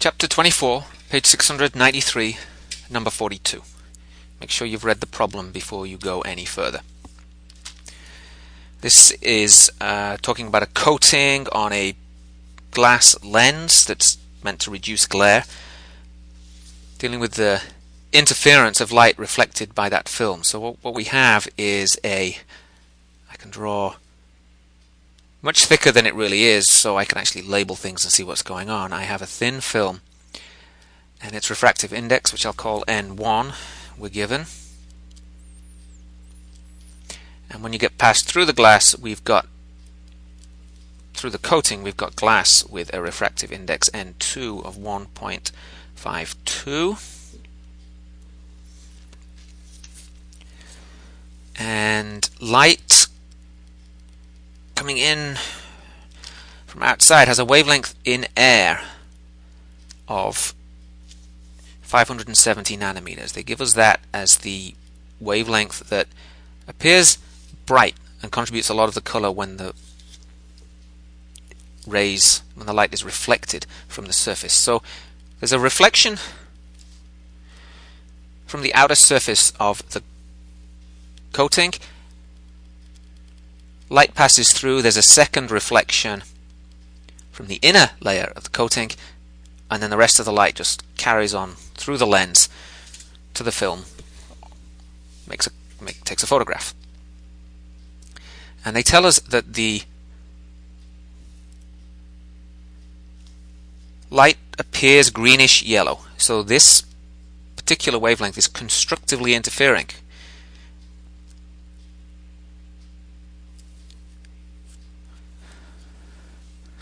Chapter 24, page 693, number 42. Make sure you've read the problem before you go any further. This is talking about a coating on a glass lens that's meant to reduce glare, dealing with the interference of light reflected by that film. So what we have is I can draw much thicker than it really is, so I can actually label things and see what's going on. I have a thin film and its refractive index, which I'll call N1, we're given. And when you get passed through the glass, through the coating, we've got glass with a refractive index N2 of 1.52. And light coming in from outside has a wavelength in air of 570 nanometers. They give us that as the wavelength that appears bright and contributes a lot of the color when the light is reflected from the surface. So there's a reflection from the outer surface of the coating. Light passes through, there's a second reflection from the inner layer of the coating, and then the rest of the light just carries on through the lens to the film, takes a photograph. And they tell us that the light appears greenish yellow, so this particular wavelength is constructively interfering.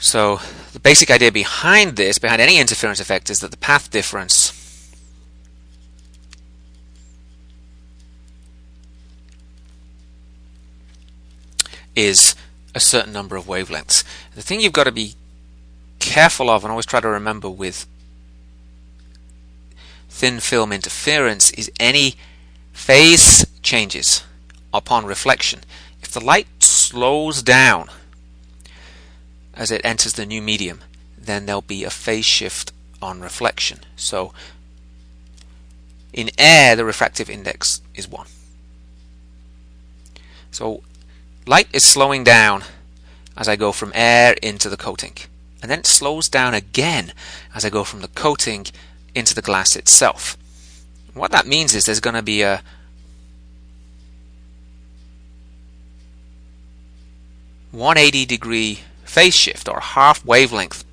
So the basic idea behind this, behind any interference effect, is that the path difference is a certain number of wavelengths. The thing you've got to be careful of and always try to remember with thin film interference is any phase changes upon reflection. If the light slows down as it enters the new medium, then there'll be a phase shift on reflection. So in air, the refractive index is 1. So light is slowing down as I go from air into the coating, and then it slows down again as I go from the coating into the glass itself. What that means is there's going to be a 180-degree phase shift, or half wavelength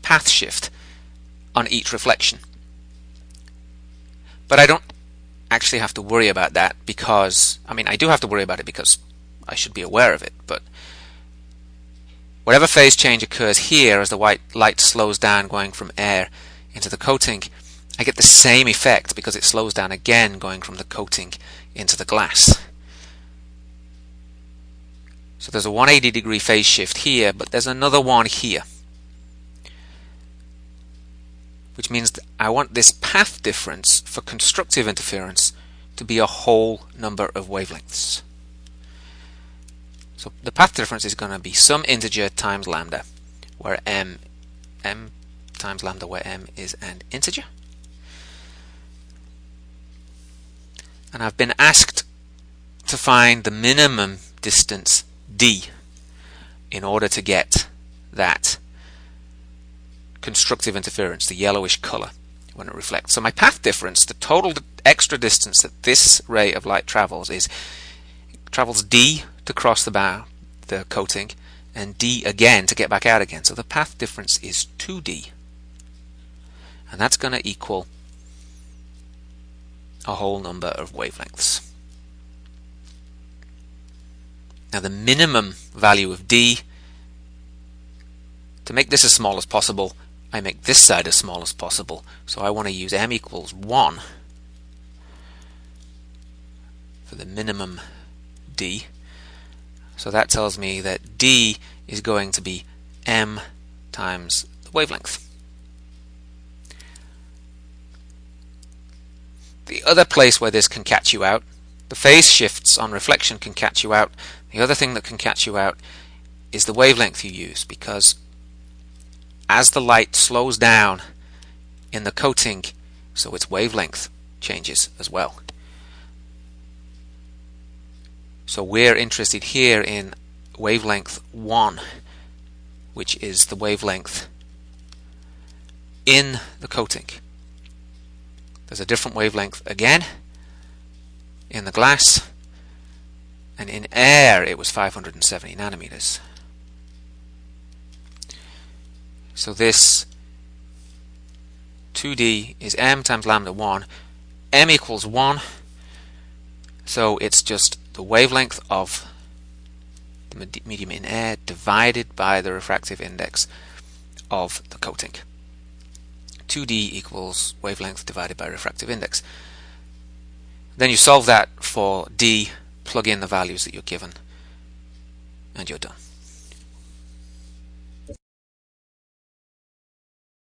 path shift on each reflection. But I don't actually have to worry about that because, I do have to worry about it because I should be aware of it, but whatever phase change occurs here as the white light slows down going from air into the coating, I get the same effect because it slows down again going from the coating into the glass. So there's a 180-degree phase shift here, but there's another one here, which means that I want this path difference for constructive interference to be a whole number of wavelengths. So the path difference is going to be some integer times lambda, where m times lambda, where m is an integer. And I've been asked to find the minimum distance d in order to get that constructive interference, the yellowish color when it reflects. So my path difference, the total extra distance that this ray of light travels, travels d to cross the coating, and d again to get back out again. So the path difference is 2d, and that's going to equal a whole number of wavelengths. Now the minimum value of d, to make this as small as possible, I make this side as small as possible. So I want to use m equals 1 for the minimum d. So that tells me that d is going to be m times the wavelength. The other place where this can catch you out, the phase shifts on reflection can catch you out. The other thing that can catch you out is the wavelength you use, because as the light slows down in the coating, so its wavelength changes as well. So we're interested here in wavelength 1, which is the wavelength in the coating. There's a different wavelength again in the glass, and in air it was 570 nanometers. So this 2D is m times lambda 1. M equals 1, so it's just the wavelength of the medium in air divided by the refractive index of the coating. 2D equals wavelength divided by refractive index. Then you solve that for D, plug in the values that you're given, and you're done.